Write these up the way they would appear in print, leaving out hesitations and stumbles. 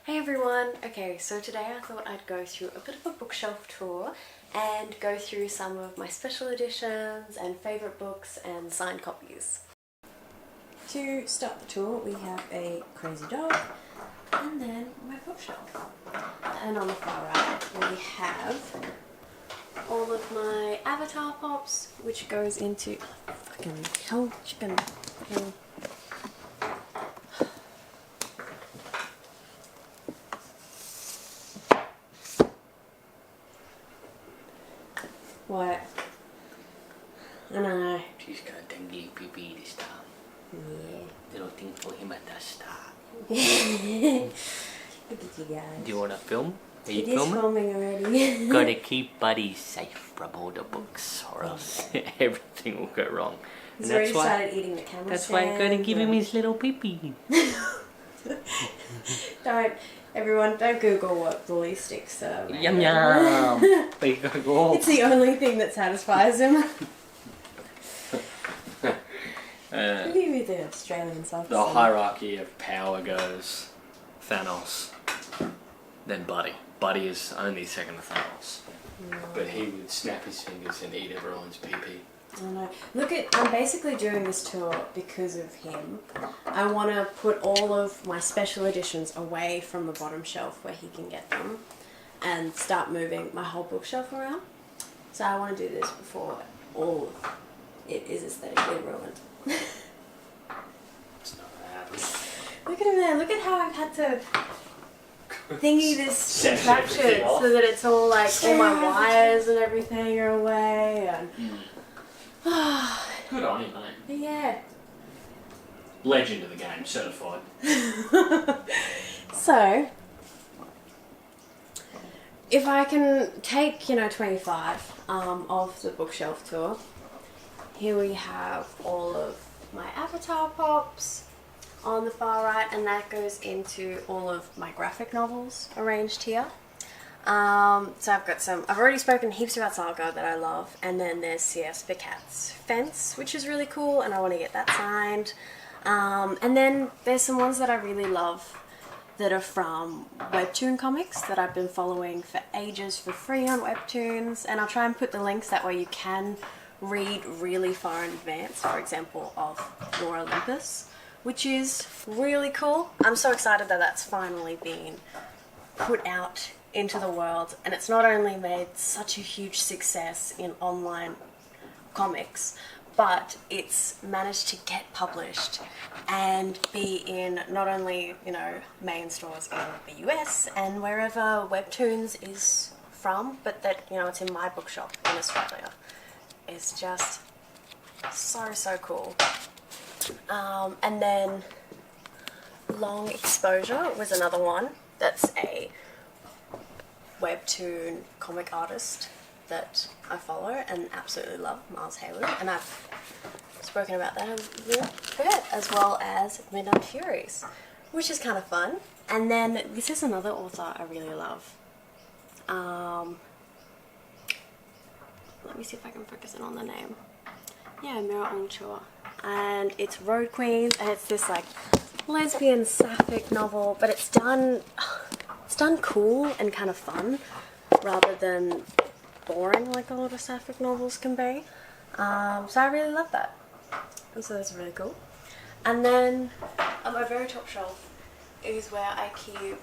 Hey everyone! Okay, so today I thought I'd go through a bit of a bookshelf tour and go through some of my special editions and favourite books and signed copies. To start the tour we have a crazy dog and then my bookshelf. And on the far right we have all of my avatar pops, which goes into fucking hell chicken. What? I know. She's got a dangly pee-pee this time. Yeah. Little thing for him at the start. Look at you guys. Do you want to film? Are you It is filming already. Gotta keep Buddy safe from all the books or else everything will go wrong. He's already started eating the camera That's why I gotta give him his little pee-pee. Everyone, don't Google what bully sticks are. Yum yum! But you gotta go. It's the only thing that satisfies him. Look at the Australian stuff. The hierarchy of power goes Thanos, then Buddy. Buddy is only second to Thanos. But he would snap his fingers and eat everyone's pee-pee. I know. I'm basically doing this tour because of him. I want to put all of my special editions away from the bottom shelf where he can get them and start moving my whole bookshelf around. So I want to do this before all of it is aesthetically ruined. It's not gonna happen. Look at him there. Look at how I've had to thingy this contraption so that it's all like all my wires and everything are away and Good on you, mate. yeah. Legend of the game, certified. So, if I can take, 25 of the bookshelf tour, here we have all of my avatar pops on the far right, and that goes into all of my graphic novels arranged here. So I've already spoken heaps about Saga that I love, and then there's C.S. Picat's Fence, which is really cool, and I want to get that signed. And then there's some ones that I really love that are from Webtoon comics that I've been following for ages for free on Webtoons, and I'll try and put the links that way you can read really far in advance, for example, of Lore Olympus, which is really cool. I'm so excited that that's finally been put out into the world, and it's not only made such a huge success in online comics, but it's managed to get published and be in not only, main stores in the US and wherever Webtoons is from, but that, it's in my bookshop in Australia. It's just so cool. And then Long Exposure was another one that's a Webtoon comic artist that I follow and absolutely love, Meurs, and I've spoken about that a little bit, as well as Midnight Furies, which is kind of fun. And then this is another author I really love. Let me see if I can focus in on the name. Yeah, Meurs, and it's Road Queens, and it's this like lesbian sapphic novel, but it's done cool and kind of fun rather than boring like a lot of sapphic novels can be. So I really love that. And so that's really cool. And then on my very top shelf is where I keep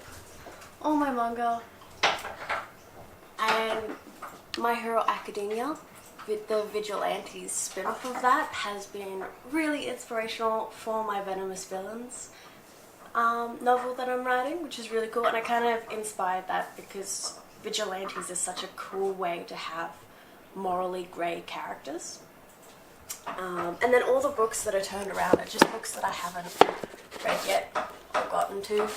all my manga, and My Hero Academia, with the Vigilantes spin-off of that, has been really inspirational for my Venomous Villains novel that I'm writing, which is really cool, and I kind of inspired that because Vigilantes is such a cool way to have morally grey characters. And then all the books that are turned around are just books that I haven't read yet or gotten to.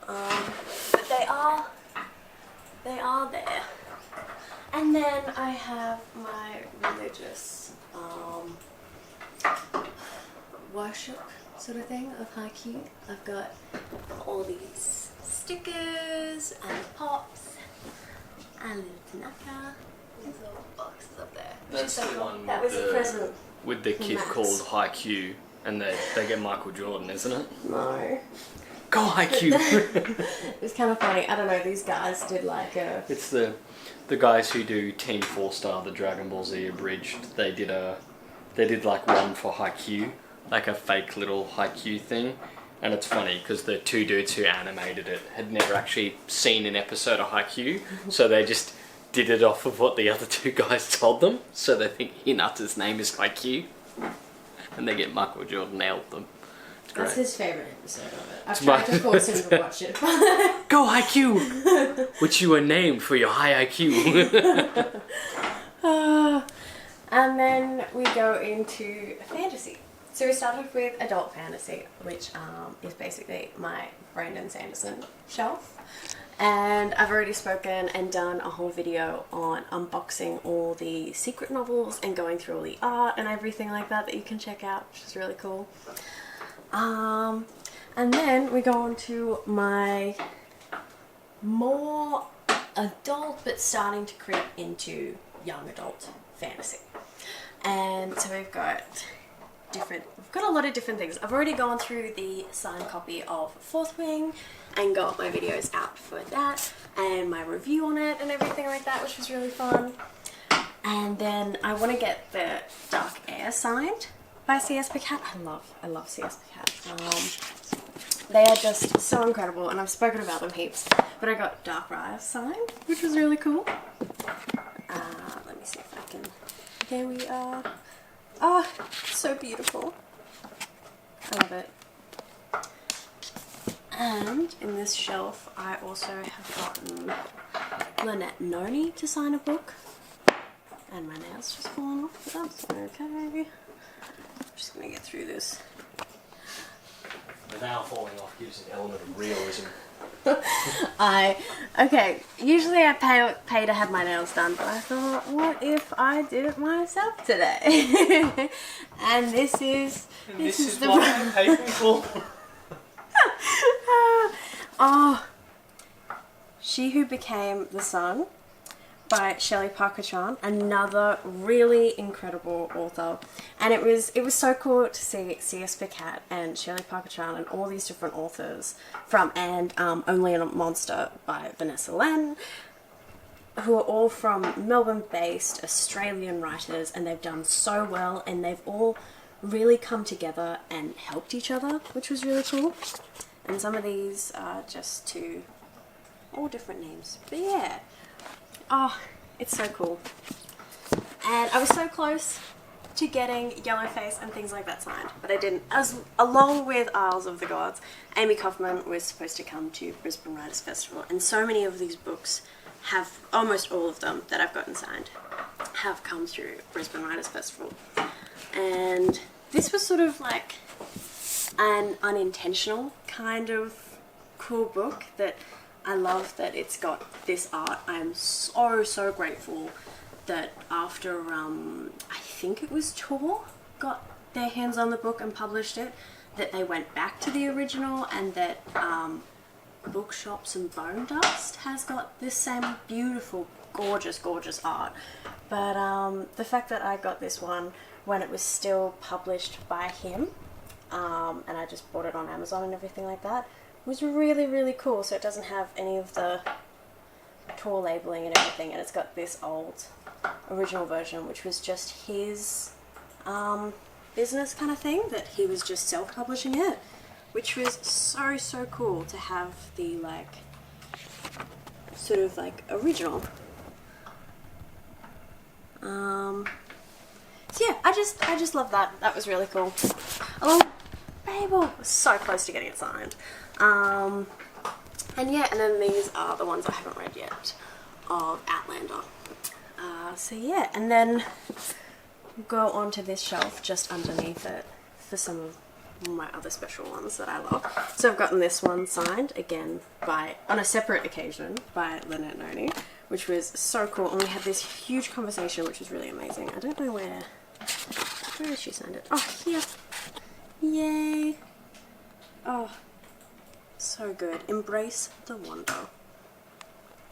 But they are there. And then I have my religious worship sort of thing of Haikyuu. I've got all these stickers and pops and little Tanaka. These little boxes up there. That's the one that was a present with the kid Max. called Haikyuu, and they get Michael Jordan, isn't it? No. Go IQ! It was kind of funny. I don't know, these guys did like a... It's the guys who do Team 4-Star, the Dragon Ball Z abridged. They did like one for Haikyuu, like a fake little Haikyuu thing. And it's funny because the two dudes who animated it had never actually seen an episode of Haikyuu, so they just did it off of what the other two guys told them. So they think Hinata's name is Haikyuu, and they get Michael Jordan nailed them. It's great. That's his favourite episode of it. I've tried to force him to watch it. Go Haikyuu! Which you were named for your high IQ. And then we go into fantasy. So we started with adult fantasy, which is basically my Brandon Sanderson shelf. And I've already spoken and done a whole video on unboxing all the secret novels and going through all the art and everything like that you can check out, which is really cool. And then we go on to my more adult but starting to creep into young adult fantasy. And so we've got a lot of different things. I've already gone through the signed copy of Fourth Wing and got my videos out for that and my review on it and everything like that, which was really fun. And then I want to get the Dark Air signed by C.S. Pacat. I love C.S. Pacat. They are just so incredible, and I've spoken about them heaps. But I got Dark Rise signed, which was really cool. Let me see if I can... There we are. Oh, so beautiful. I love it. And in this shelf, I also have gotten Lynette Noni to sign a book. And my nail's just fallen off, but that's okay. I'm just going to get through this. The nail falling off gives an element of realism. Usually I pay to have my nails done, but I thought, what if I did it myself today? And this is the what I'm paying for. Oh, She Who Became the Sun by Shelley Parker-Chan, another really incredible author. And it was so cool to see C.S. Pacat and Shelley Parker-Chan and all these different authors and Only a Monster by Vanessa Len, who are all from Melbourne-based Australian writers, and they've done so well, and they've all really come together and helped each other, which was really cool. And some of these are just all different names. But yeah. Oh, it's so cool. And I was so close to getting Yellowface and things like that signed, but I didn't. Along with Isles of the Gods, Amy Kaufman was supposed to come to Brisbane Writers Festival, and so many of these books have, almost all of them that I've gotten signed, have come through Brisbane Writers Festival. And this was sort of like an unintentional kind of cool book that I love that it's got this art. I'm so grateful that after, I think it was Tor got their hands on the book and published it, that they went back to the original, and that Bookshops and Bone Dust has got this same beautiful, gorgeous art. But the fact that I got this one when it was still published by him, and I just bought it on Amazon and everything like that, was really, really cool. So it doesn't have any of the Tor labeling and everything, and it's got this old original version, which was just his business kind of thing, that he was just self-publishing it, which was so cool to have the sort of original. So yeah, I just love that. That was really cool. Along Babel, was so close to getting it signed. And yeah, and then these are the ones I haven't read yet of Outlander. So yeah, and then go on to this shelf just underneath it for some of my other special ones that I love. So I've gotten this one signed again on a separate occasion by Lynette Noni, which was so cool, and we had this huge conversation, which was really amazing. I don't know where has she signed it? Oh, here. Yay. Oh, so good. Embrace the Wonder.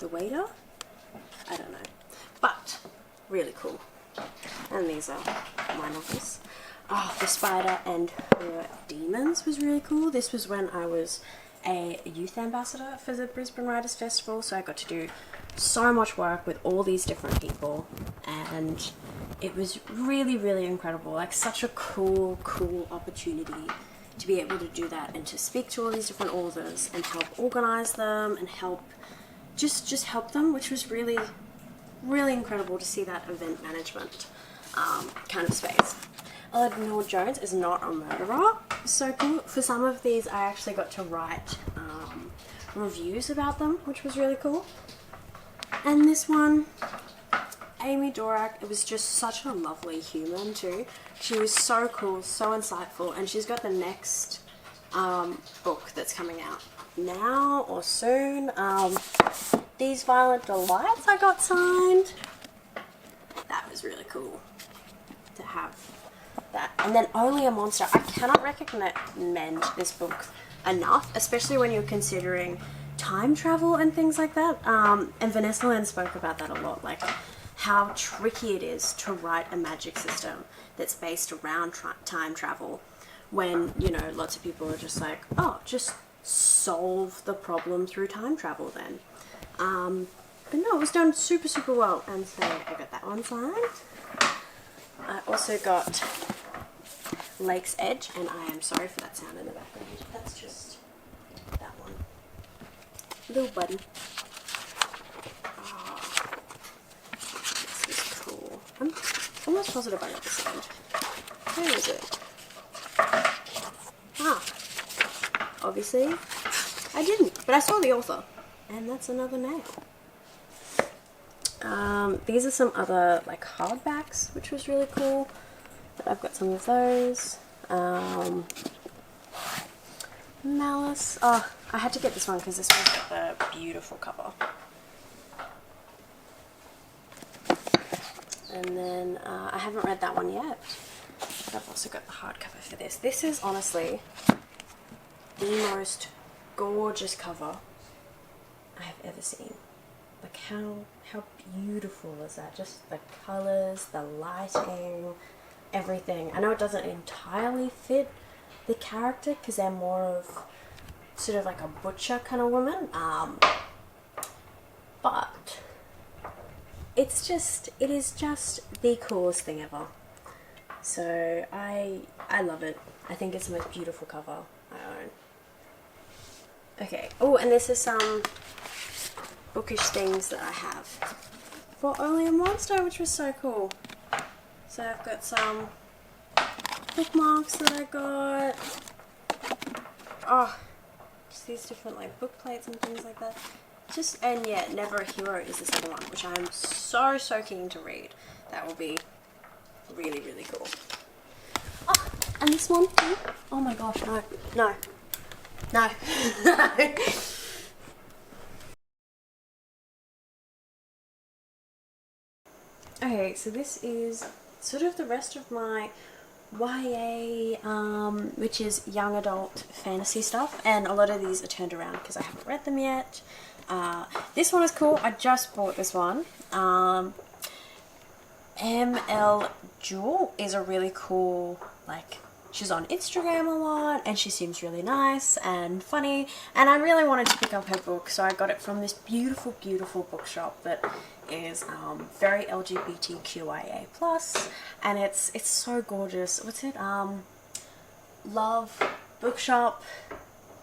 The Waiter? I don't know. But, really cool. And these are my novels. Oh, The Spider and Her Demons was really cool. This was when I was a youth ambassador for the Brisbane Writers Festival, so I got to do so much work with all these different people, and it was really, really incredible. Like, such a cool opportunity to be able to do that and to speak to all these different authors and help organize them and help just help them, which was really, really incredible to see that event management kind of space. Eleanor Jones is not a murderer. So cool. For some of these, I actually got to write reviews about them, which was really cool. And this one, Amy Dorak, it was just such a lovely human too. She was so cool, so insightful, and she's got the next book that's coming out now or soon. These Violent Delights I got signed. That was really cool to have that. And then Only a Monster. I cannot recommend this book enough, especially when you're considering time travel and things like that. And Vanessa Lynn spoke about that a lot, like how tricky it is to write a magic system that's based around time travel when, you know, lots of people are just like, oh, just solve the problem through time travel then. But no, it was done super, super well, and so I got that one signed. I also got Lake's Edge, and I am sorry for that sound in the background. That's just that one. Little buddy. Oh, this is cool. I'm almost positive I got this signed. Where is it? Ah, obviously I didn't, but I saw the author, and that's another name. These are some other like hardbacks, which was really cool. But I've got some of those. Malice. Oh, I had to get this one because this one's got the beautiful cover. And then I haven't read that one yet, but I've also got the hardcover for this. This is honestly the most gorgeous cover I have ever seen. Like, how beautiful is that? Just the colours, the lighting, everything. I know it doesn't entirely fit the character because they're more of sort of like a butcher kind of woman, but it is just the coolest thing ever. So I love it. I think it's the most beautiful cover I own. Okay. Oh, and this is some bookish things that I have for Only a Monster, which was so cool. So I've got some bookmarks that I got. Oh, just these different like book plates and things like that. And yeah, Never a Hero is the second one, which I'm so keen to read. That will be really, really cool. Oh, and this one too. Oh my gosh, no. Okay, so this is sort of the rest of my YA, which is young adult fantasy stuff, and a lot of these are turned around because I haven't read them yet. This one is cool. I just bought this one. ML Jewel is a really cool, like, she's on Instagram a lot, and she seems really nice and funny, and I really wanted to pick up her book, so I got it from this beautiful, beautiful bookshop that is very LGBTQIA+, and it's so gorgeous. What's it? Love Bookshop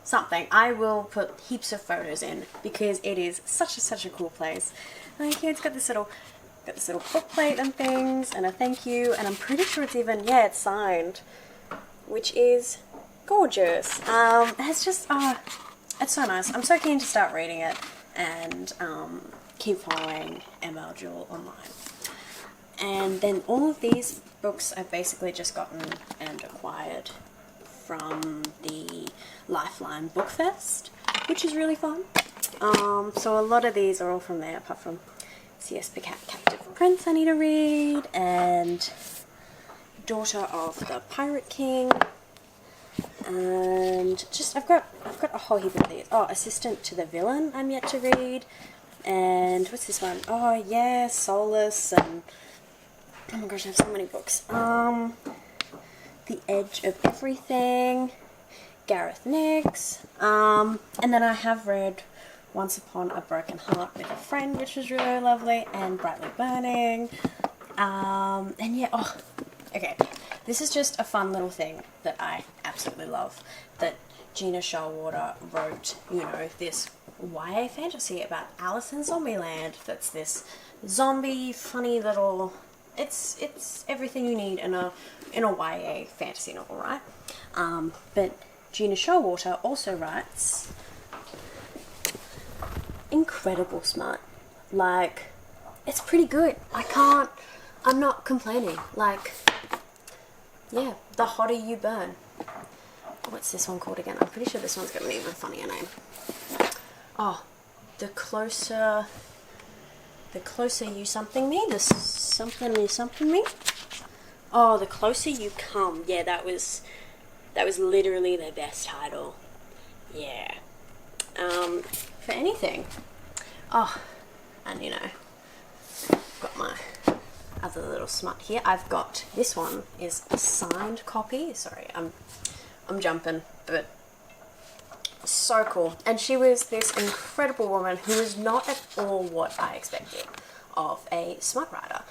something. I will put heaps of photos in because it is such a cool place. Like, it's got this little book plate and things, and a thank you, and I'm pretty sure it's even, yeah, it's signed, which is gorgeous. It's just, it's so nice. I'm so keen to start reading it and keep following ML Jewel online. And then all of these books I've basically just gotten and acquired from the Lifeline Book Fest, which is really fun. So a lot of these are all from there, apart from C.S. Pacat Captive Prince I need to read, and Daughter of the Pirate King, and just I've got a whole heap of these. Oh, Assistant to the Villain I'm yet to read, and what's this one? Oh yeah, Solace, and oh my gosh, I have so many books. The Edge of Everything, Gareth Nix. And then I have read Once Upon a Broken Heart with a Friend, which was really lovely, and Brightly Burning. And yeah, okay. This is just a fun little thing that I absolutely love. That Gina Showalter wrote, you know, this YA fantasy about Alice in Zombieland. That's this zombie, funny little... It's everything you need in a YA fantasy novel, right? But Gina Showalter also writes incredible smart. Like, it's pretty good. I'm not complaining. Like, yeah, The Hotter You Burn. What's this one called again? I'm pretty sure this one's got an even funnier name. Oh, The Closer You Something Me? The Something Me Something Me? Oh, The Closer You Come. Yeah, that was literally their best title. Yeah. For anything. Oh, and you know, got my other little smut here. I've got, this one is a signed copy. Sorry, I'm jumping, but so cool. And she was this incredible woman who was not at all what I expected of a smut writer.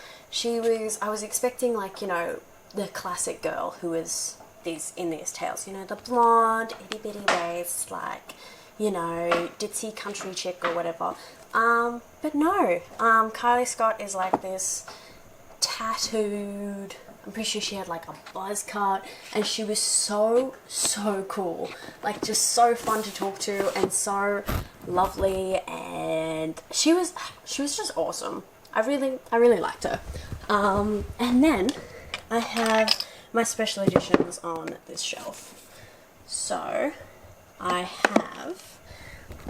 I was expecting, like, you know, the classic girl who was in these tales, you know, the blonde, itty bitty waist, like, you know, ditzy country chick or whatever. But no, Kylie Scott is like this tattooed, I'm pretty sure she had like a buzz cut, and she was so cool, like just so fun to talk to and so lovely, and she was just awesome. I really liked her. And then I have my special editions on this shelf. So I have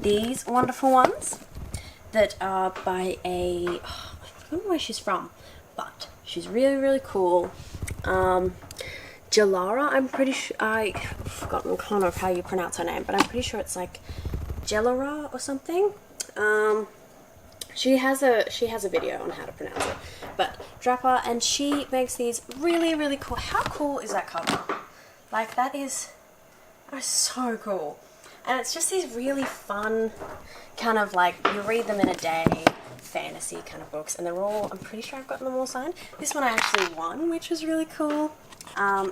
these wonderful ones that are by I don't know where she's from, but she's really cool. Jalara, I'm pretty sure, I've forgotten kind of how you pronounce her name, but I'm pretty sure it's like Jalara or something. She has a video on how to pronounce it, but Draper, and she makes these really cool. How cool is that cover? Like, that is so cool. And it's just these really fun kind of, like, you read them in a day fantasy kind of books, and they're all, I'm pretty sure I've gotten them all signed. This one I actually won, which was really cool.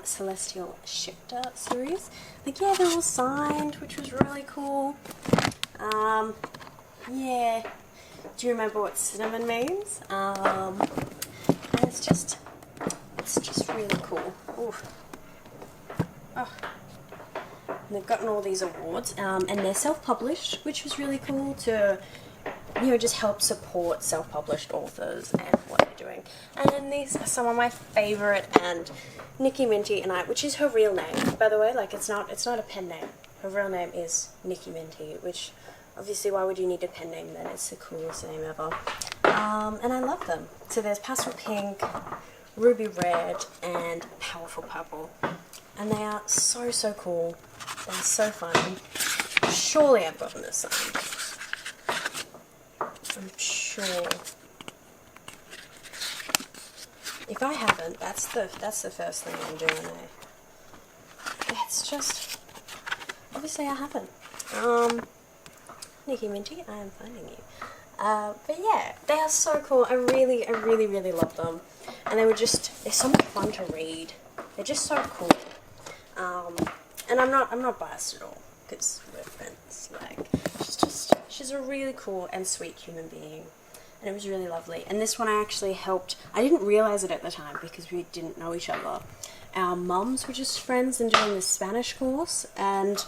Celestial Shifter series. Like, yeah, they're all signed, which was really cool. Yeah. Do you remember what cinnamon means? And it's just really cool. Ooh. Oh. And they've gotten all these awards, and they're self-published, which was really cool to, you know, just help support self-published authors and what they're doing. And then these are some of my favourite, and Nikki Minty and I, which is her real name, by the way, like it's not a pen name. Her real name is Nikki Minty, which obviously why would you need a pen name then? It's the coolest name ever. And I love them. So there's Pastel Pink, Ruby Red, and Powerful Purple. And they are so cool. They're so fun. Surely I've gotten this signed. I'm sure. If I haven't, that's the first thing I'm doing. It's just, obviously I haven't. Nikki Minty, I am finding you. But yeah, they are so cool. I really love them. And they're so much fun to read. They're just so cool. And I'm not biased at all, because we're friends. Like, she's a really cool and sweet human being. And it was really lovely. And this one I actually helped, I didn't realise it at the time because we didn't know each other. Our mums were just friends and doing this Spanish course, and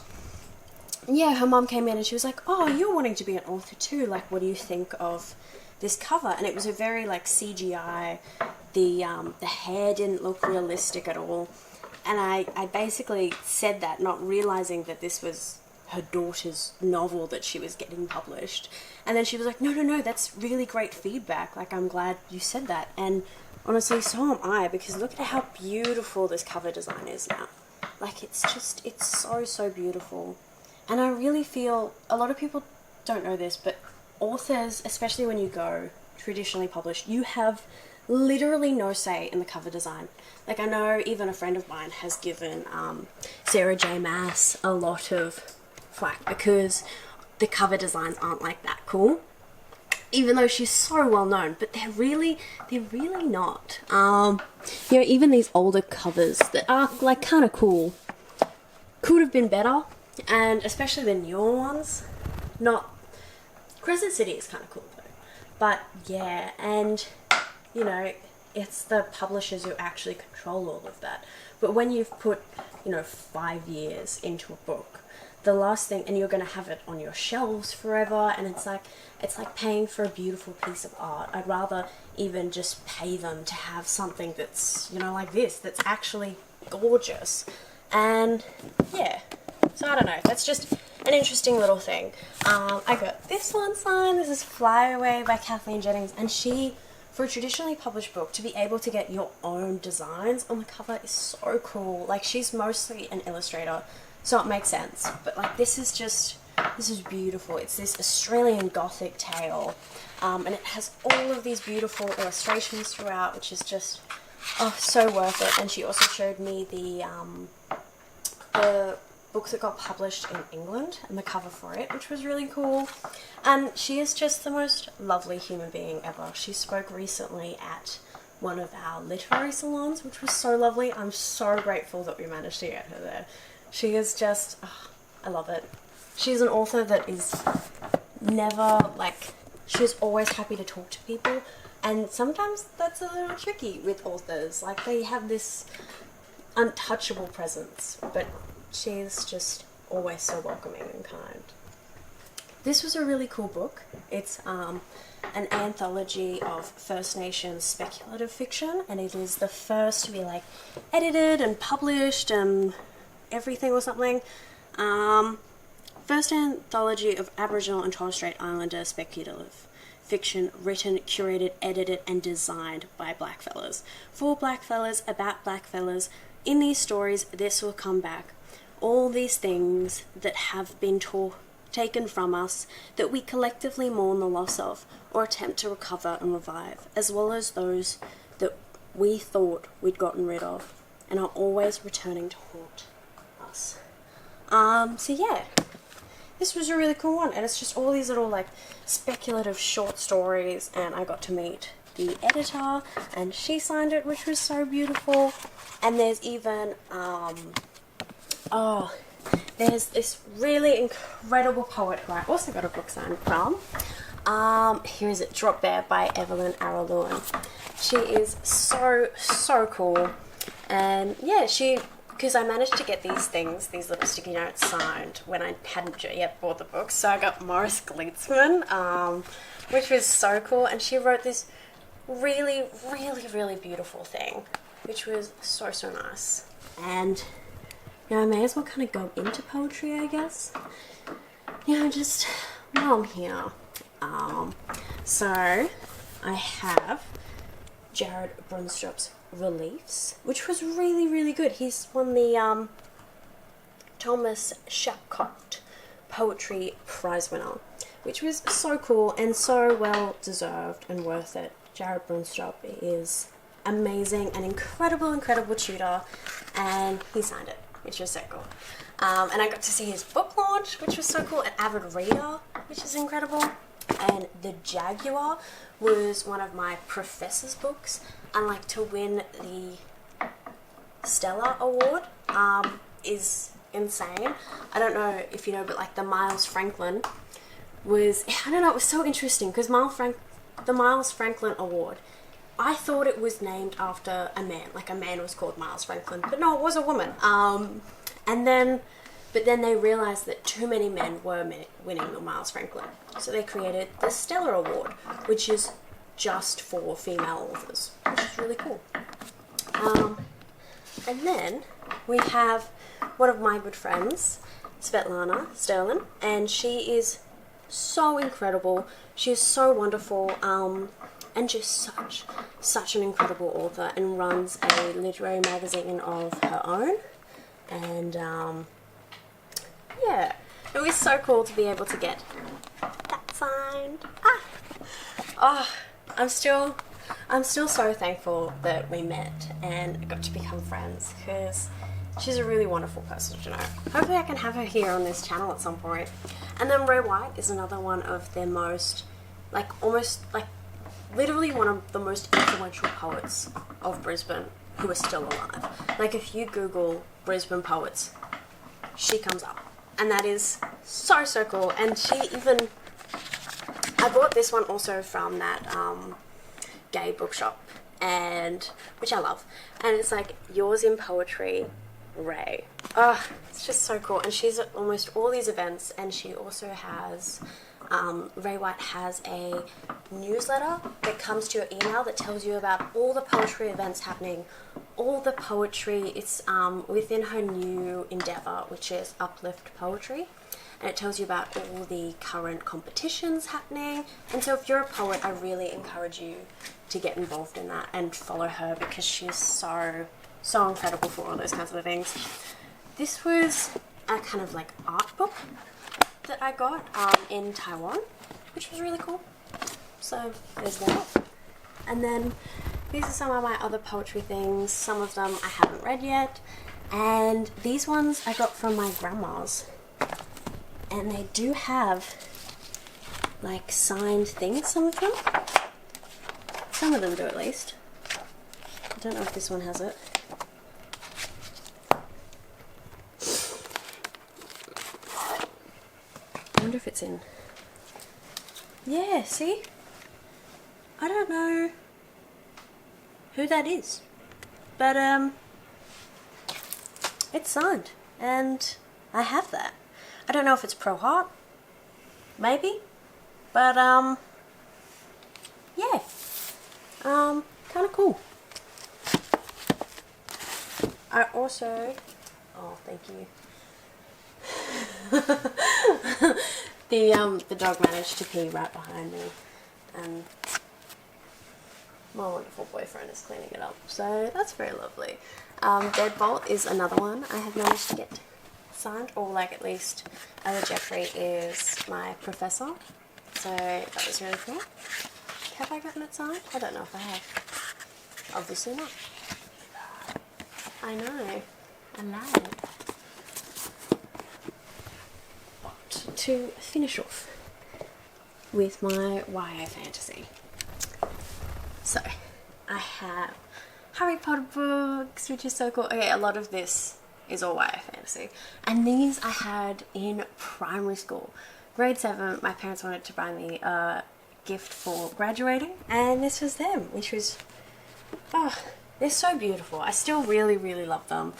yeah, her mum came in and she was like, oh, you're wanting to be an author too, like, what do you think of this cover? And it was a very, like, CGI, the hair didn't look realistic at all, and I basically said that, not realising that this was her daughter's novel that she was getting published. And then she was like, no, that's really great feedback, like, I'm glad you said that. And honestly, so am I, because look at how beautiful this cover design is now. Like, it's so beautiful. And I really feel, a lot of people don't know this, but authors, especially when you go traditionally published, you have literally no say in the cover design. Like, I know even a friend of mine has given Sarah J Maas a lot of flack because the cover designs aren't like that cool, even though she's so well known. But they're really not. You know, even these older covers that are like kind of cool could have been better, and especially the newer ones. Not Crescent City is kind of cool though, but yeah, and you know, it's the publishers who actually control all of that. But when you've put, you know, 5 years into a book, the last thing, and you're going to have it on your shelves forever, and it's like paying for a beautiful piece of art. I'd rather even just pay them to have something that's, you know, like this, that's actually gorgeous. And yeah, so I don't know, that's just an interesting little thing. I got this one signed. This is Fly Away by Kathleen Jennings, and for a traditionally published book, to be able to get your own designs on the cover is so cool. Like, she's mostly an illustrator, so it makes sense. But like, this is beautiful. It's this Australian Gothic tale, and it has all of these beautiful illustrations throughout, which is just, oh, so worth it. And she also showed me the book that got published in England and the cover for it, which was really cool. And she is just the most lovely human being ever. She spoke recently at one of our literary salons, which was so lovely. I'm so grateful that we managed to get her there. She is just, oh, I love it. She's an author that is never, like, she's always happy to talk to people, and sometimes that's a little tricky with authors. Like, they have this untouchable presence, but she's just always so welcoming and kind. This was a really cool book. It's an anthology of First Nations speculative fiction, and it is the first to be like edited and published and everything or something. First anthology of Aboriginal and Torres Strait Islander speculative fiction written, curated, edited and designed by blackfellas. For blackfellas, about blackfellas. In these stories, this will come back. All these things that have been taken from us, that we collectively mourn the loss of, or attempt to recover and revive, as well as those that we thought we'd gotten rid of, and are always returning to haunt us. So yeah, this was a really cool one, and it's just all these little like speculative short stories, and I got to meet the editor, and she signed it, which was so beautiful. And there's even there's this really incredible poet who I also got a book signed from. Here is it, Drop Bear by Evelyn Araluen. She is so cool. And yeah, because I managed to get these little sticky notes signed when I hadn't yet bought the book. So I got Morris Glitzman, which was so cool. And she wrote this really, really, really beautiful thing, which was so nice. And yeah, I may as well kind of go into poetry, I guess. Yeah, just while I'm here. So I have Jared Brunstrop's Reliefs, which was really, really good. He's won the Thomas Shapcott Poetry Prize winner, which was so cool and so well deserved and worth it. Jared Brunstrop is amazing, an incredible tutor, and he signed it, which was so cool. And I got to see his book launch, which was so cool, an avid reader, which is incredible. And The Jaguar was one of my professor's books, and like to win the Stella Award is insane. I don't know if you know, but like the Miles Franklin was, I don't know, it was so interesting because the Miles Franklin Award, I thought it was named after a man, like a man was called Miles Franklin, but no, it was a woman. But then they realized that too many men were winning the Miles Franklin, so they created the Stella Award, which is just for female authors, which is really cool. And then we have one of my good friends, Svetlana Sterlin, and she is so incredible. She is so wonderful, and just such an incredible author, and runs a literary magazine of her own. And yeah, it was so cool to be able to get that signed. I'm still I'm still so thankful that we met and got to become friends, because she's a really wonderful person to know. Hopefully I can have her here on this channel at some point. And then Ray White is another one of their most, literally one of the most influential poets of Brisbane who are still alive. Like, if you Google Brisbane poets, she comes up. And that is so, so cool. And she even... I bought this one also from that gay bookshop, and which I love. And it's like, Yours in Poetry, Ray. It's just so cool. And she's at almost all these events, and she also has... Ray White has a newsletter that comes to your email that tells you about all the poetry events happening, all the poetry. It's within her new endeavour, which is Uplift Poetry, and it tells you about all the current competitions happening. And so if you're a poet, I really encourage you to get involved in that and follow her, because she's so incredible for all those kinds of things. This was a kind of like art book that I got in Taiwan, which was really cool. So there's that. And then these are some of my other poetry things. Some of them I haven't read yet. And these ones I got from my grandma's. And they do have like signed things, some of them. Some of them do at least. I don't know if this one has it. I wonder if it's in. Yeah, see? I don't know who that is, but it's signed, and I have that. I don't know if it's pro heart, maybe, but yeah, kind of cool. I also, oh, thank you. The dog managed to pee right behind me, and my wonderful boyfriend is cleaning it up, so that's very lovely. Deadbolt is another one I have managed to get signed, or like at least Jeffrey is my professor, so that was really cool. Have I gotten it signed? I don't know if I have. Obviously not. I know. I lied. To finish off with my YA fantasy. So, I have Harry Potter books, which is so cool. Okay, a lot of this is all YA fantasy. And these I had in primary school. Grade 7, my parents wanted to buy me a gift for graduating, and this was them, which was, oh, they're so beautiful. I still really, really love them.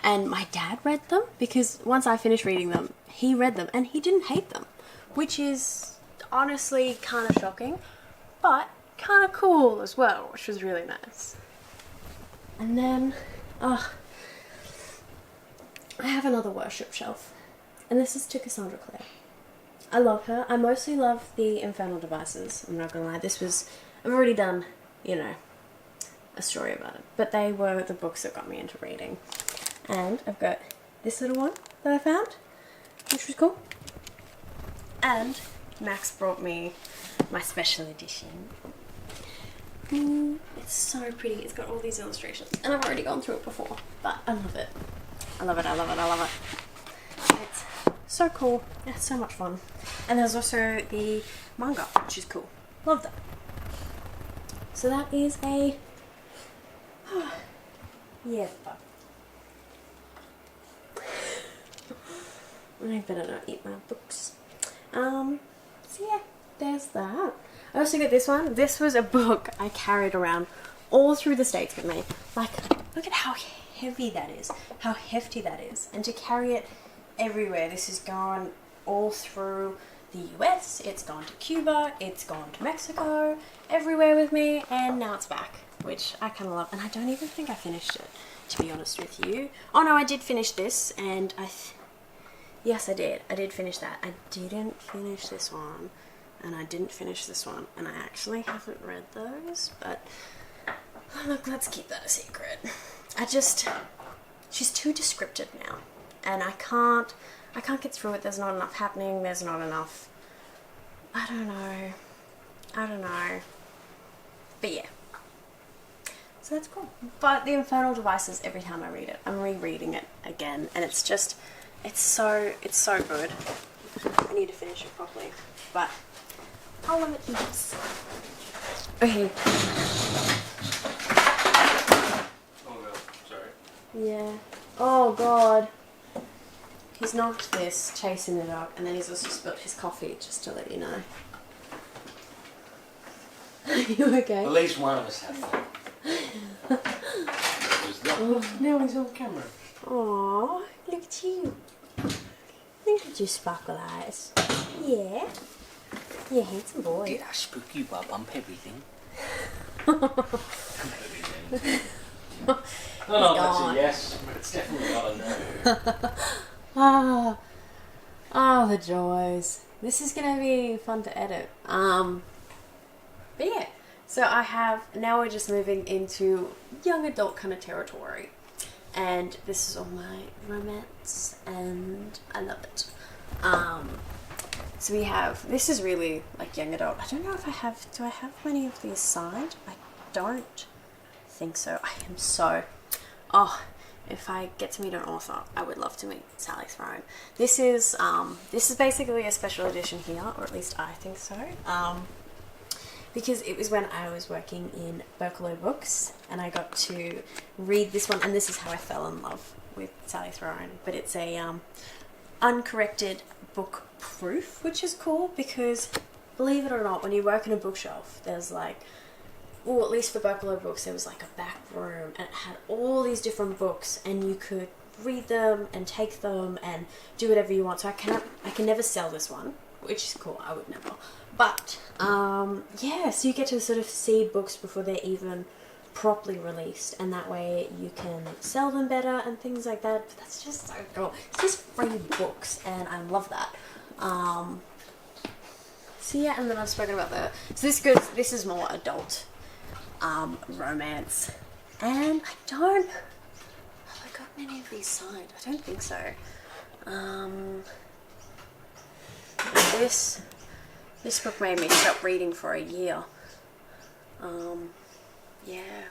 And my dad read them, because once I finished reading them, he read them and he didn't hate them, which is honestly kind of shocking, but kind of cool as well, which was really nice. And then, I have another worship shelf, and this is to Cassandra Clare. I love her. I mostly love the Infernal Devices, I'm not gonna lie. I've already done, a story about it, but they were the books that got me into reading. And I've got this little one that I found, which was cool. And Max brought me my special edition. It's so pretty. It's got all these illustrations, and I've already gone through it before, but I love it. I love it, I love it, I love it. It's so cool. It's so much fun. And there's also the manga, which is cool. Love that. So that is a... yeah, but... I better not eat my books. So yeah, there's that. I also got this one. This was a book I carried around all through the States with me. Like, look at how heavy that is, how hefty that is. And to carry it everywhere. This has gone all through the US, it's gone to Cuba, it's gone to Mexico, everywhere with me, and now it's back, which I kind of love. And I don't even think I finished it, to be honest with you. Oh no, I did finish this, and yes, I did. I did finish that. I didn't finish this one, and I didn't finish this one, and I actually haven't read those, but look, let's keep that a secret. She's too descriptive now, and I can't get through it. There's not enough happening. There's not enough, I don't know. But yeah, So that's cool. But The Infernal Devices, every time I read it, I'm rereading it again, and it's just, it's so good. I need to finish it properly, but I'll limit this. Okay. Oh no, sorry. Yeah. Oh god. He's knocked this, chasing the dog, and then he's also spilt his coffee, just to let you know. Are you okay? At least one of us had fun. Now he's on camera. Aww, look at you. Look at you, sparkle eyes. Yeah. You're a handsome boy. Did I spook you by bump everything? No, that's a yes, but it's definitely not a no. The joys. This is gonna be fun to edit. But yeah, so I have, now we're just moving into young adult kind of territory. And this is all my romance, and I love it. So we have, this is really like young adult. I don't know if I have, do I have many of these signed? I don't think so. I am so, if I get to meet an author, I would love to meet Sally Throne. This is basically a special edition here, or at least I think so. Because it was when I was working in Berkeley Books, and I got to read this one, and this is how I fell in love with Sally Throne. But it's a uncorrected book proof, which is cool because, believe it or not, when you work in a bookshelf, there's like, well, at least for Berkeley Books, there was like a back room, and it had all these different books, and you could read them and take them and do whatever you want. So I can never sell this one, which is cool. I would never. But yeah, so you get to sort of see books before they're even properly released, and that way you can sell them better and things like that. But that's just so cool. It's just free books, and I love that. So yeah, and then I've spoken about so this is more adult romance, and have I got many of these signed? I don't think so. This book made me stop reading for a year. Yeah.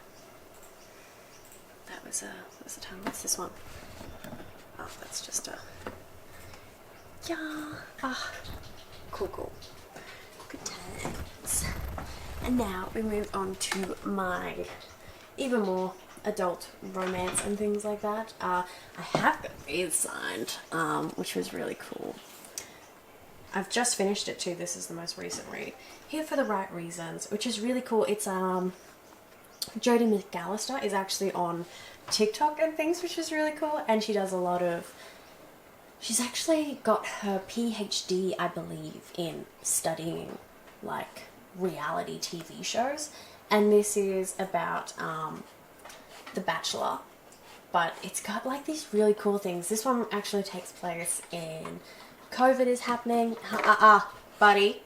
That was a time. What's this one? Oh, that's just a... Yeah. Cool. Good times. And now we move on to my even more adult romance and things like that. I have got these signed, which was really cool. I've just finished it too. This is the most recent read. Here for the Right Reasons, which is really cool. It's Jodie McAllister is actually on TikTok and things, which is really cool. And she does a lot of, she's actually got her PhD, I believe, in studying like reality TV shows. And this is about The Bachelor, but it's got like these really cool things. This one actually takes place in COVID is happening. Buddy.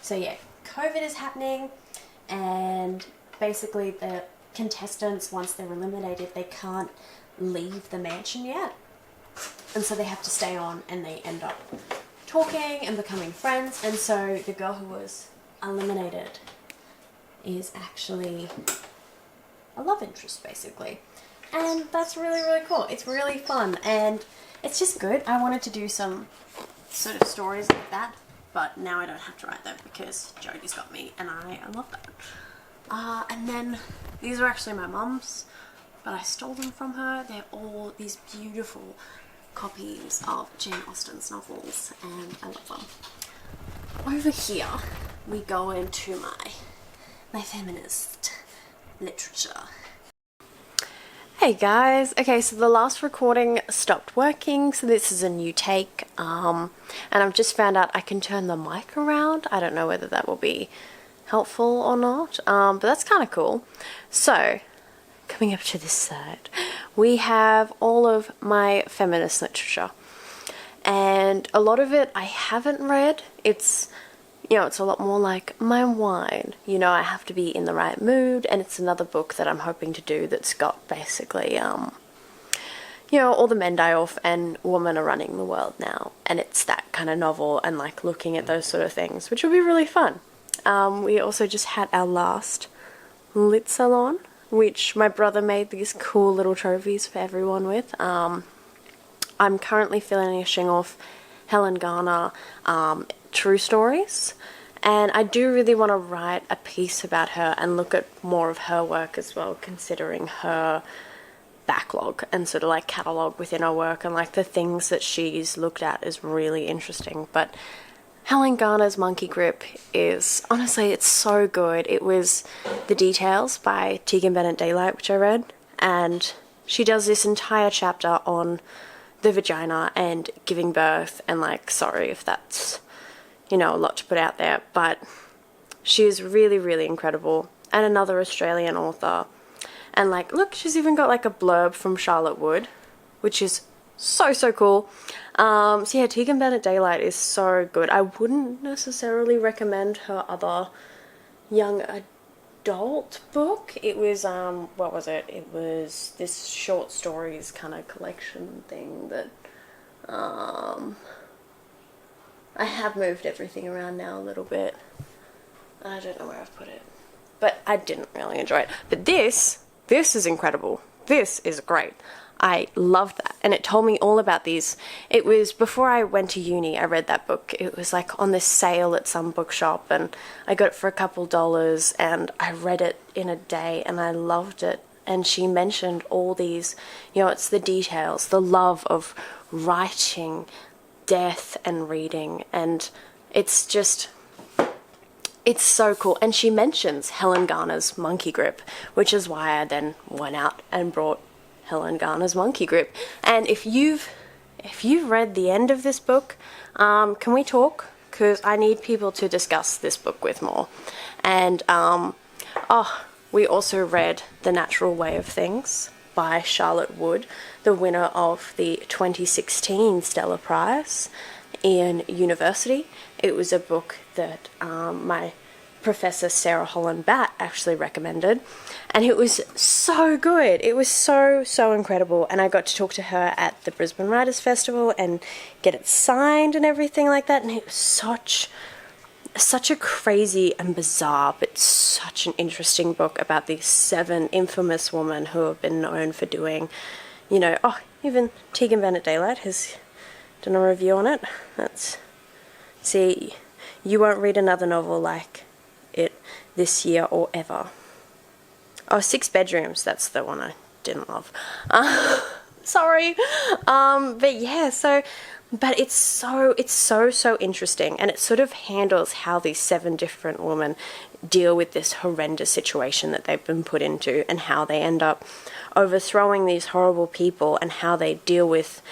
So yeah, COVID is happening, and basically the contestants, once they're eliminated, they can't leave the mansion yet. And so they have to stay on, and they end up talking and becoming friends. And so the girl who was eliminated is actually a love interest, basically. And that's really, really cool. It's really fun, and it's just good. I wanted to do some sort of stories like that, but now I don't have to write them because Jodie's got me, and I love that. And then these are actually my mum's, but I stole them from her. They're all these beautiful copies of Jane Austen's novels, and I love them. Over here, we go into my feminist literature. Hey guys, okay, so the last recording stopped working, so this is a new take, and I've just found out I can turn the mic around. I don't know whether that will be helpful or not, but that's kind of cool. So, coming up to this side, we have all of my feminist literature, and a lot of it I haven't read. It's a lot more like my wine. I have to be in the right mood, and it's another book that I'm hoping to do that's got basically, all the men die off and women are running the world now. And it's that kind of novel, and like looking at those sort of things, which will be really fun. We also just had our last Lit Salon, which my brother made these cool little trophies for everyone with. I'm currently finishing off Helen Garner True Stories, and I do really want to write a piece about her and look at more of her work as well, considering her backlog and sort of like catalogue within her work, and like the things that she's looked at is really interesting. But Helen Garner's Monkey Grip is, honestly, it's so good. It was The Details by Tegan Bennett Daylight, which I read, and she does this entire chapter on the vagina and giving birth, and like, sorry if that's, you know, a lot to put out there, but she is really, really incredible. And another Australian author. And like, look, she's even got like a blurb from Charlotte Wood, which is so, so cool. So yeah, Tegan Bennett Daylight is so good. I wouldn't necessarily recommend her other young adult book. It was, what was it? It was this short stories kind of collection thing that, I have moved everything around now a little bit. I don't know where I've put it, but I didn't really enjoy it. But this is incredible. This is great. I loved that. And it told me all about these. It was before I went to uni, I read that book. It was like on this sale at some bookshop, and I got it for a couple dollars, and I read it in a day, and I loved it. And she mentioned all these, you know, it's the details, the love of writing, death, and reading. And it's just, it's so cool. And she mentions Helen Garner's Monkey Grip, which is why I then went out and brought Helen Garner's Monkey Grip. And if you've read the end of this book, can we talk? Because I need people to discuss this book with more. And we also read The Natural Way of Things by Charlotte Wood, the winner of the 2016 Stella Prize in university. It was a book that my Professor Sarah Holland Batt actually recommended, and it was so good. It was so, so incredible, and I got to talk to her at the Brisbane Writers Festival and get it signed and everything like that, and it was such a crazy and bizarre, but such an interesting book about these 7 infamous women who have been known for doing, you know, even Tegan Bennett Daylight has done a review on it. See, you won't read another novel like it this year or ever. 6 Bedrooms, that's the one I didn't love. Sorry. But yeah, but it's so interesting, and it sort of handles how these 7 different women deal with this horrendous situation that they've been put into, and how they end up overthrowing these horrible people, and how they deal with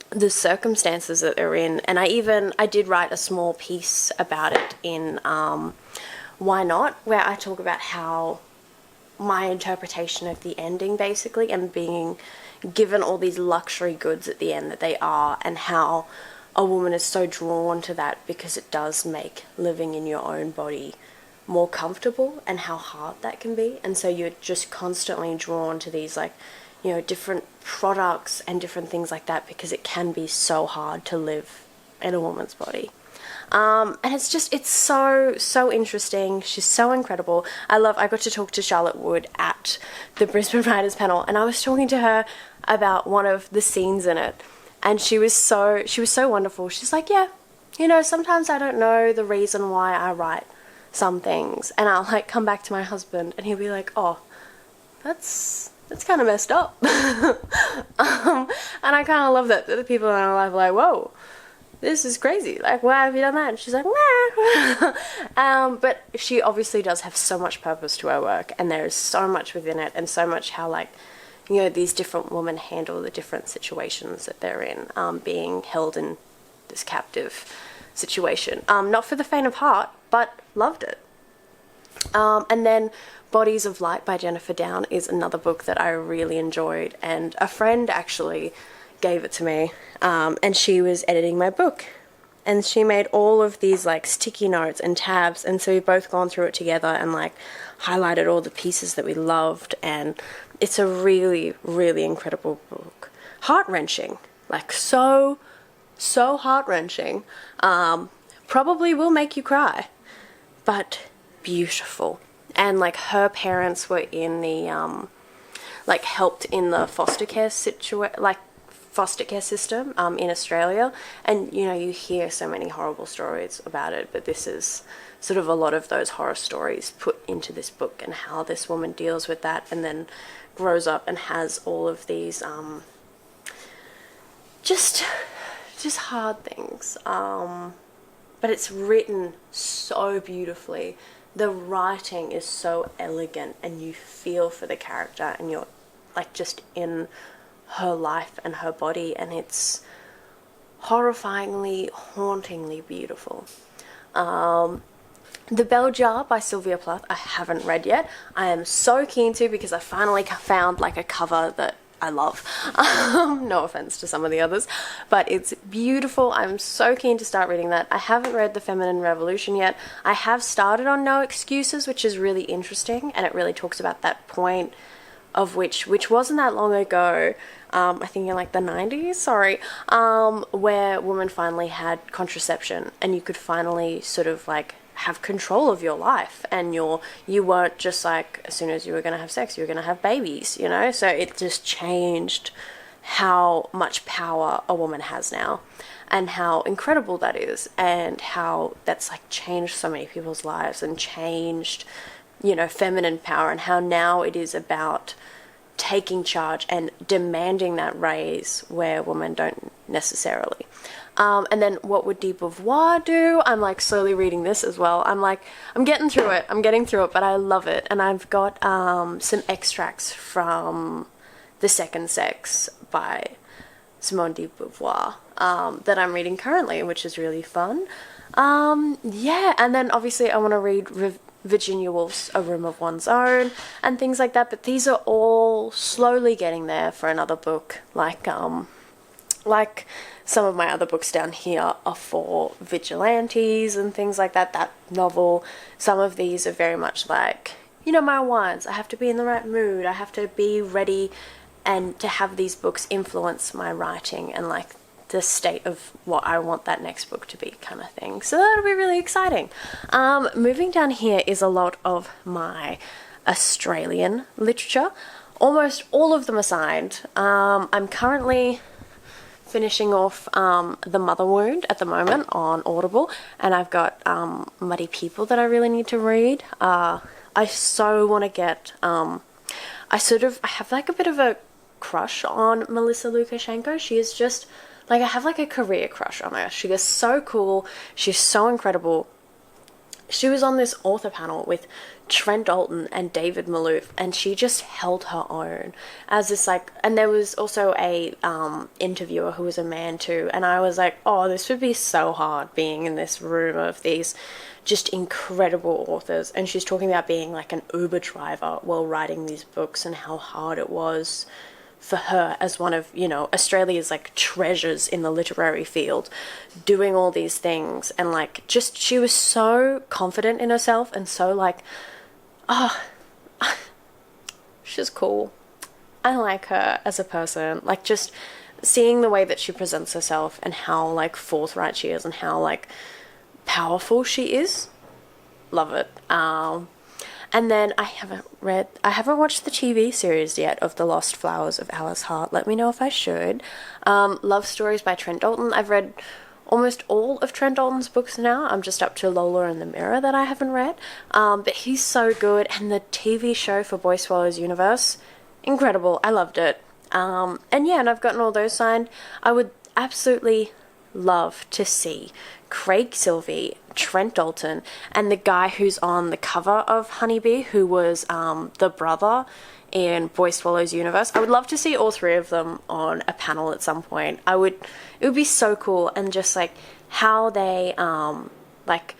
the circumstances that they're in. And I did write a small piece about it in Why Not, where I talk about how my interpretation of the ending, basically, and being given all these luxury goods at the end that they are, and how a woman is so drawn to that because it does make living in your own body more comfortable, and how hard that can be. And so you're just constantly drawn to these, like, you know, different products and different things like that, because it can be so hard to live in a woman's body. And it's so interesting. She's so incredible. I got to talk to Charlotte Wood at the Brisbane Writers panel, and I was talking to her about one of the scenes in it, and she was so wonderful. She's like, yeah, you know, sometimes I don't know the reason why I write some things, and I'll like come back to my husband, and he'll be like, oh, that's kind of messed up. And I kind of love that the people in our life are like, whoa, this is crazy, like, why have you done that? And she's like, nah. But she obviously does have so much purpose to her work, and there is so much within it, and so much how, like, you know, these different women handle the different situations that they're in, being held in this captive situation. Not for the faint of heart, but loved it. And then Bodies of Light by Jennifer Down is another book that I really enjoyed, and a friend actually gave it to me, and she was editing my book, and she made all of these like sticky notes and tabs, and so we've both gone through it together and like highlighted all the pieces that we loved, and it's a really, really incredible book. Heart-wrenching, like so heart-wrenching. Probably will make you cry, but beautiful. and like her parents were in the like helped in the foster care system in Australia, and you know, you hear so many horrible stories about it, but this is sort of a lot of those horror stories put into this book, and how this woman deals with that and then grows up and has all of these just hard things, but it's written so beautifully. The writing is so elegant, and you feel for the character, and you're like just in her life and her body, and it's horrifyingly, hauntingly beautiful. The Bell Jar by Sylvia Plath I haven't read yet. I am so keen to, because I finally found like a cover that I love. No offense to some of the others, but it's beautiful. I'm so keen to start reading that. I haven't read The Feminine Revolution yet. I have started on No Excuses, which is really interesting, and it really talks about that point of which wasn't that long ago, I think in like the 90s, where women finally had contraception, and you could finally sort of like have control of your life, and you weren't just like, as soon as you were going to have sex, you were going to have babies, you know? So it just changed how much power a woman has now, and how incredible that is, and how that's like changed so many people's lives, and changed, you know, feminine power, and how now it is about taking charge and demanding that raise where women don't necessarily. And then What Would de Beauvoir Do? I'm like slowly reading this as well. I'm getting through it, but I love it. And I've got some extracts from The Second Sex by Simone de Beauvoir that I'm reading currently, which is really fun. Yeah, and then obviously I want to read Virginia Woolf's A Room of One's Own and things like that, but these are all slowly getting there for another book. Like some of my other books down here are for vigilantes and things like that, that novel. Some of these are very much like, you know, my wines. I have to be in the right mood. I have to be ready, and to have these books influence my writing and like the state of what I want that next book to be, kind of thing. So that'll be really exciting. Moving down here is a lot of my Australian literature. Almost all of them are signed. I'm currently finishing off The Mother Wound at the moment on Audible, and I've got Muddy People that I really need to read. I so want to get I have like a bit of a crush on Melissa Lukashenko. She is just like, I have like a career crush on her. She is so cool. She's so incredible. She was on this author panel with Trent Dalton and David Malouf, and she just held her own as this like, and there was also a interviewer who was a man too, and I was like, oh, this would be so hard being in this room of these just incredible authors. And she's talking about being like an Uber driver while writing these books, and how hard it was for her as one of, you know, Australia's like treasures in the literary field, doing all these things, and like just, she was so confident in herself, and so like, oh, she's cool. I like her as a person, like just seeing the way that she presents herself, and how like forthright she is, and how like powerful she is. Love it. And then I haven't watched the TV series yet of The Lost Flowers of Alice Hart. Let me know if I should. Love Stories by Trent Dalton. I've read almost all of Trent Dalton's books now. I'm just up to Lola and the Mirror that I haven't read. But he's so good. And the TV show for Boy Swallows Universe, incredible. I loved it. And yeah, and I've gotten all those signed. I would absolutely love to see Craig Silvey, Trent Dalton, and the guy who's on the cover of Honeybee, who was the brother in Boy Swallows Universe. I would love to see all three of them on a panel at some point. It would be so cool, and just like how they like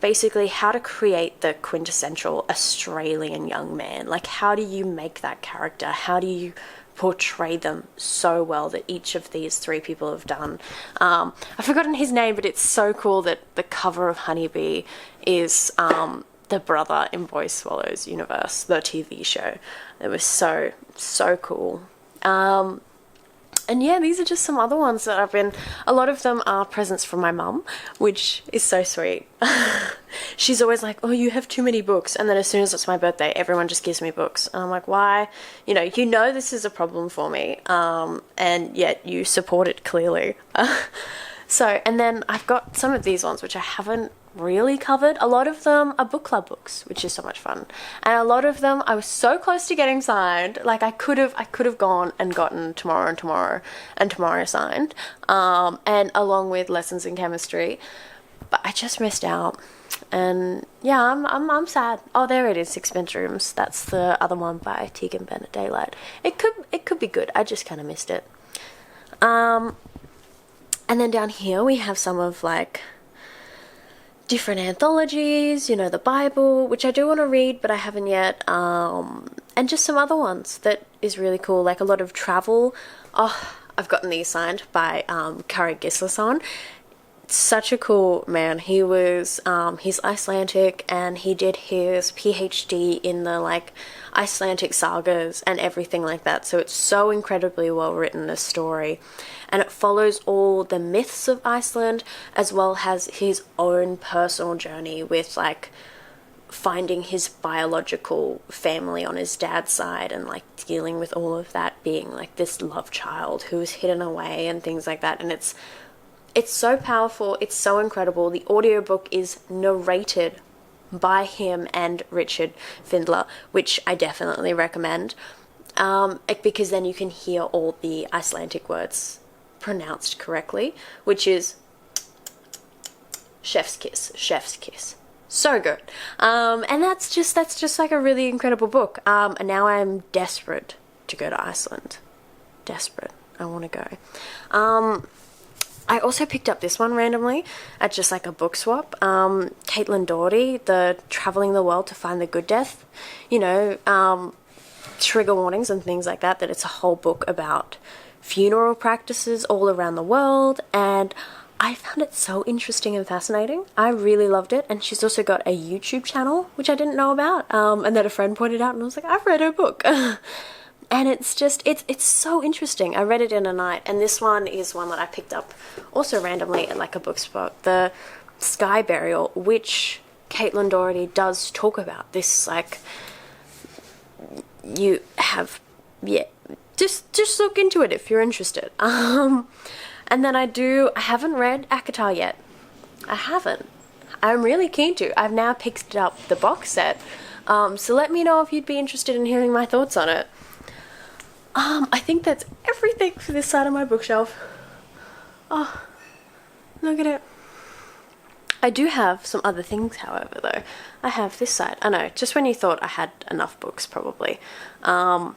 basically how to create the quintessential Australian young man. Like, how do you make that character? How do you portray them so well that each of these three people have done? I've forgotten his name, but it's so cool that the cover of Honeybee is the brother in Boy Swallows Universe, the TV show. It was so cool. And And yeah, these are just some other ones that a lot of them are presents from my mum, which is so sweet. She's always like, oh, you have too many books. And then as soon as it's my birthday, everyone just gives me books. And I'm like, why? You know this is a problem for me. And yet you support it clearly. And then I've got some of these ones, which I haven't really covered. A lot of them are book club books, which is so much fun. And a lot of them I was so close to getting signed. Like I could have gone and gotten tomorrow signed. And along with Lessons in Chemistry. But I just missed out. And yeah, I'm sad. Oh, there it is, Six Bedrooms. That's the other one by Tegan Bennett Daylight. It could be good. I just kind of missed it. And then down here we have some of like different anthologies, the Bible, which I do want to read, but I haven't yet. And just some other ones that is really cool, like a lot of travel. Oh, I've gotten these signed by Kari Gislason. Such a cool man. He was he's Icelandic, and he did his PhD in the like Icelandic sagas and everything like that. So it's so incredibly well written, this story, and it follows all the myths of Iceland as well as his own personal journey with like finding his biological family on his dad's side and like dealing with all of that, being like this love child who was hidden away and things like that. And it's so powerful, it's so incredible. The audiobook is narrated by him and Richard Findler, which I definitely recommend, because then you can hear all the Icelandic words pronounced correctly, which is chef's kiss. So good. And that's just like a really incredible book. And now I'm desperate to go to Iceland. Desperate. I want to go. I also picked up this one randomly at just like a book swap. Caitlin Doherty, the Traveling the World to Find the Good Death. Trigger warnings and things like that it's a whole book about funeral practices all around the world. And I found it so interesting and fascinating. I really loved it. And she's also got a YouTube channel, which I didn't know about, and that a friend pointed out. And I was like, I've read her book. And it's just, it's so interesting. I read it in a night, and this one is one that I picked up also randomly at like a book spot. The Sky Burial, which Caitlin Doherty does talk about. This like, you have, yeah, just look into it if you're interested. And then I haven't read ACOTAR yet. I haven't. I'm really keen to. I've now picked up the box set. So let me know if you'd be interested in hearing my thoughts on it. I think that's everything for this side of my bookshelf. Oh, look at it. I do have some other things, however, though. I have this side. I know, just when you thought I had enough books, probably. So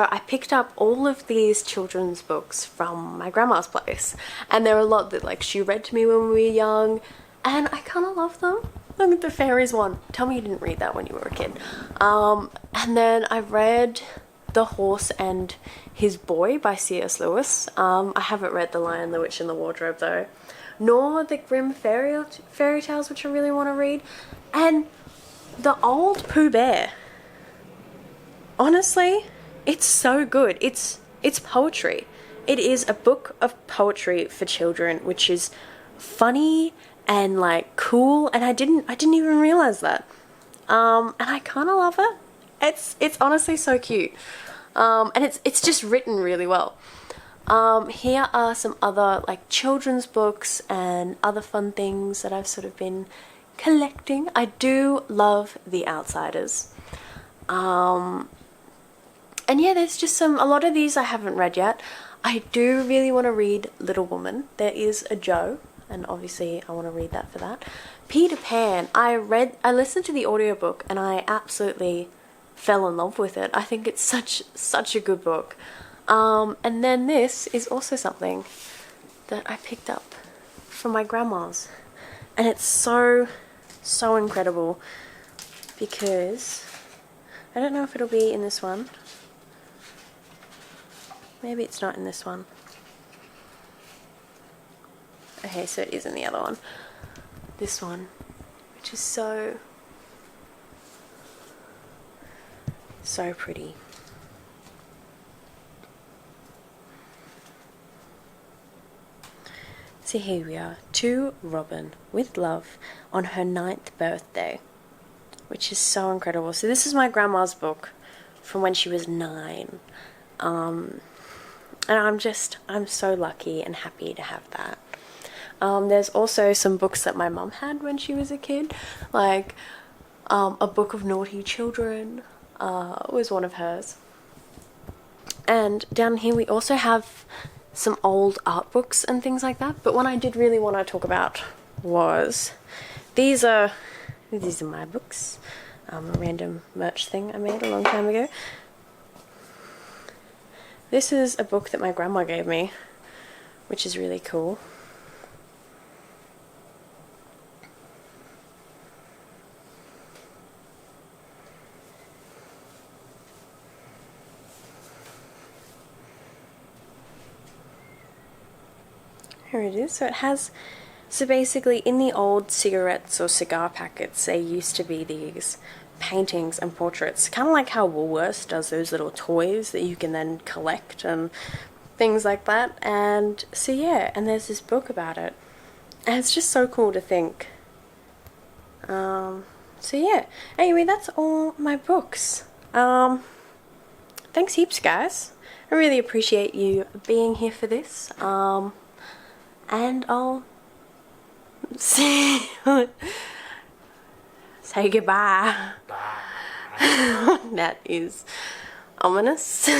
I picked up all of these children's books from my grandma's place. And there are a lot that, like, she read to me when we were young. And I kind of love them. Look at the fairies one. Tell me you didn't read that when you were a kid. And then I read The Horse and His Boy by C.S. Lewis. I haven't read The Lion, the Witch and the Wardrobe though, nor the Grimm fairy tales, which I really want to read, and The Old Pooh Bear. Honestly, it's so good. It's poetry. It is a book of poetry for children, which is funny and like cool, and I didn't even realize that. And I kind of love it. It's honestly so cute. And it's just written really well. Here are some other like children's books and other fun things that I've sort of been collecting. I do love The Outsiders. And yeah, there's just a lot of these I haven't read yet. I do really want to read Little Woman. There is a Joe, and obviously I want to read that for that. Peter Pan, I listened to the audiobook and I absolutely fell in love with it. I think it's such a good book. And then this is also something that I picked up from my grandma's, and it's so incredible because I don't know if it'll be in this one. Maybe it's not in this one. Okay, so it is in the other one. This one, which is so pretty. So here we are, to Robin, with love, on her 9th birthday, which is so incredible. So this is my grandma's book from when she was 9. And I'm so lucky and happy to have that. There's also some books that my mum had when she was a kid, like a book of naughty children was one of hers. And down here we also have some old art books and things like that. But what I did really want to talk about was these are my books. A random merch thing I made a long time ago. This is a book that my grandma gave me, which is really cool. Here it is. So basically in the old cigarettes or cigar packets, there used to be these paintings and portraits, kind of like how Woolworths does those little toys that you can then collect and things like that. And so yeah, and there's this book about it, and it's just so cool to think. So yeah, anyway, that's all my books. Thanks heaps, guys. I really appreciate you being here for this. And I'll say goodbye. Bye. That is ominous.